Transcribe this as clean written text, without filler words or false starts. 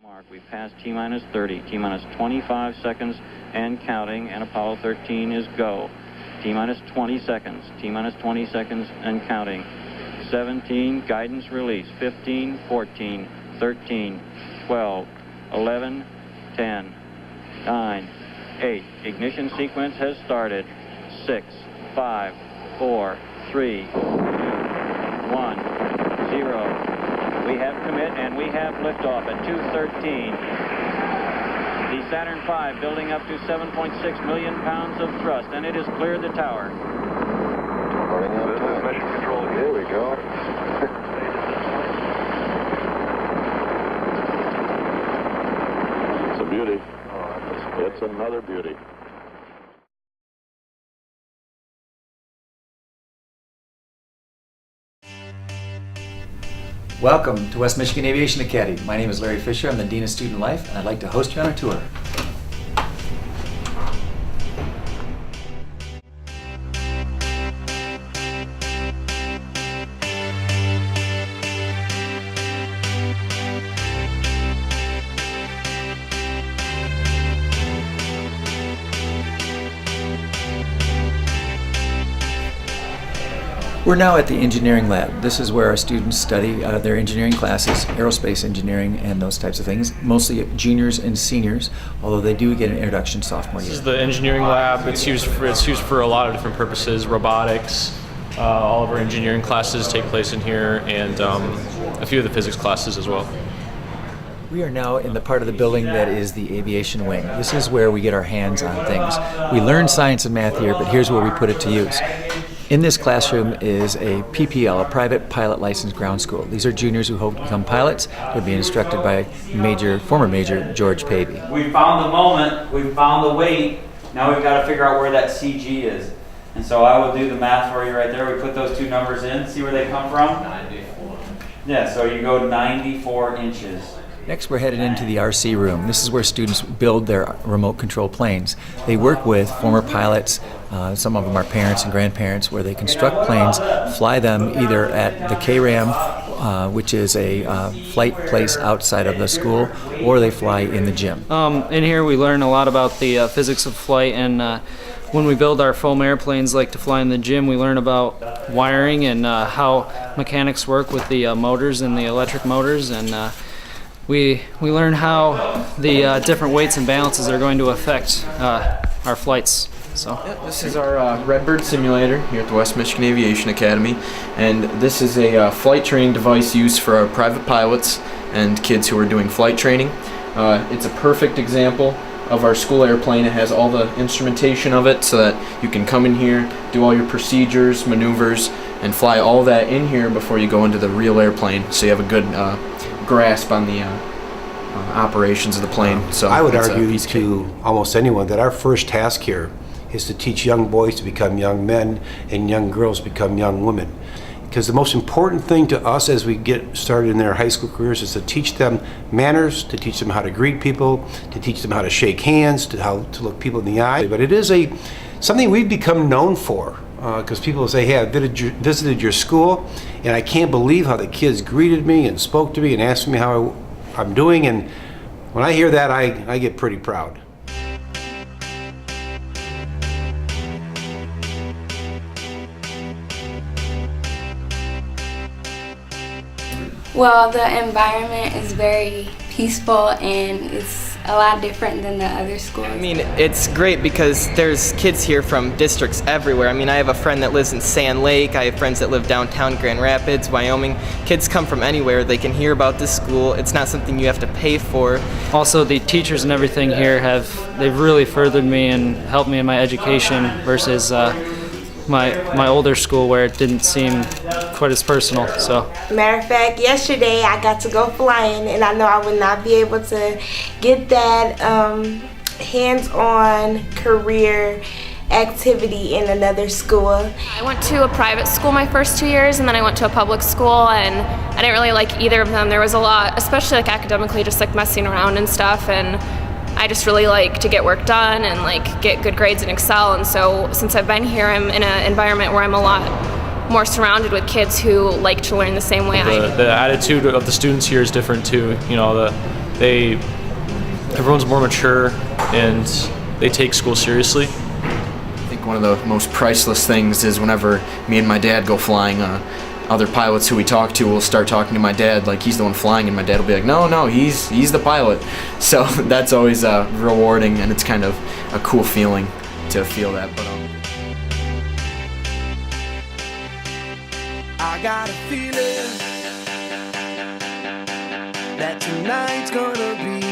Mark, we passed T-minus 30, T-minus 25 seconds and counting, and Apollo 13 is go. T-minus 20 seconds, T-minus 20 seconds and counting. 17, guidance release, 15, 14, 13, 12, 11, 10, 9, 8. Ignition sequence has started. 6, 5, 4, 3, 2, 1, 0. We have commit and we have liftoff at 2:13. The Saturn V building up to 7.6 million pounds of thrust, and it has cleared the tower. This is mission control. Here we go. It's a beauty. It's another beauty. Welcome to West Michigan Aviation Academy. My name is Larry Fisher. I'm the Dean of Student Life, and I'd like to host you on a tour. We're now at the engineering lab. This is where our students study their engineering classes, aerospace engineering and those types of things, mostly juniors and seniors, although they do get an introduction sophomore year. This is the engineering lab. It's used for a lot of different purposes, robotics. All of our engineering classes take place in here, and a few of the physics classes as well. We are now in the part of the building that is the aviation wing. This is where we get our hands on things. We learn science and math here, but here's where we put it to use. In this classroom is a PPL, a private pilot licensed ground school. These are juniors who hope to become pilots. They're being instructed by former Major George Pavey. We found the moment, we found the weight, now we've got to figure out where that CG is. And so I will do the math for you right there. We put those two numbers in, see where they come from? 94. Yeah, so you go 94 inches. Next, we're headed into the RC room. This is where students build their remote control planes. They work with former pilots, some of them are parents and grandparents, where they construct planes, fly them either at the KRAM, which is a flight place outside of the school, or they fly in the gym. In here we learn a lot about the physics of flight, and when we build our foam airplanes like to fly in the gym, we learn about wiring and how mechanics work with the motors and the electric motors, and we learn how the different weights and balances are going to affect our flights. So this is our Redbird simulator here at the West Michigan Aviation Academy, and this is a flight training device used for our private pilots and kids who are doing flight training. It's a perfect example of our school airplane. It has all the instrumentation of it so that you can come in here, do all your procedures, maneuvers, and fly all that in here before you go into the real airplane, so you have a good grasp on the operations of the plane. So I would argue to almost anyone that our first task here is to teach young boys to become young men and young girls to become young women. Because the most important thing to us as we get started in their high school careers is to teach them manners, to teach them how to greet people, to teach them how to shake hands, to how to look people in the eye. But it is something we've become known for. Because people will say, hey, I visited your school, and I can't believe how the kids greeted me and spoke to me and asked me how I'm doing. And when I hear that, I get pretty proud. Well, the environment is very peaceful and it's a lot different than the other schools. I mean, it's great because there's kids here from districts everywhere. I mean, I have a friend that lives in Sand Lake. I have friends that live downtown Grand Rapids, Wyoming. Kids come from anywhere. They can hear about this school. It's not something you have to pay for. also the teachers and everything here they've really furthered me and helped me in my education versus my older school where it didn't seem quite as personal. So matter of fact, yesterday I got to go flying, and I know I would not be able to get that hands-on career activity in another school. I went to a private school my first 2 years, and then I went to a public school, and I didn't really like either of them. There was a lot, especially like academically, just like messing around and stuff, and I just really like to get work done and like get good grades and excel. And so since I've been here, I'm in an environment where I'm a lot more surrounded with kids who like to learn the same way I do. The attitude of the students here is different too. You know, everyone's more mature and they take school seriously. I think one of the most priceless things is whenever me and my dad go flying, other pilots who we talk to will start talking to my dad like he's the one flying, and my dad will be like, no, he's the pilot. So that's always rewarding, and it's kind of a cool feeling to feel that. But I got a feeling that tonight's gonna be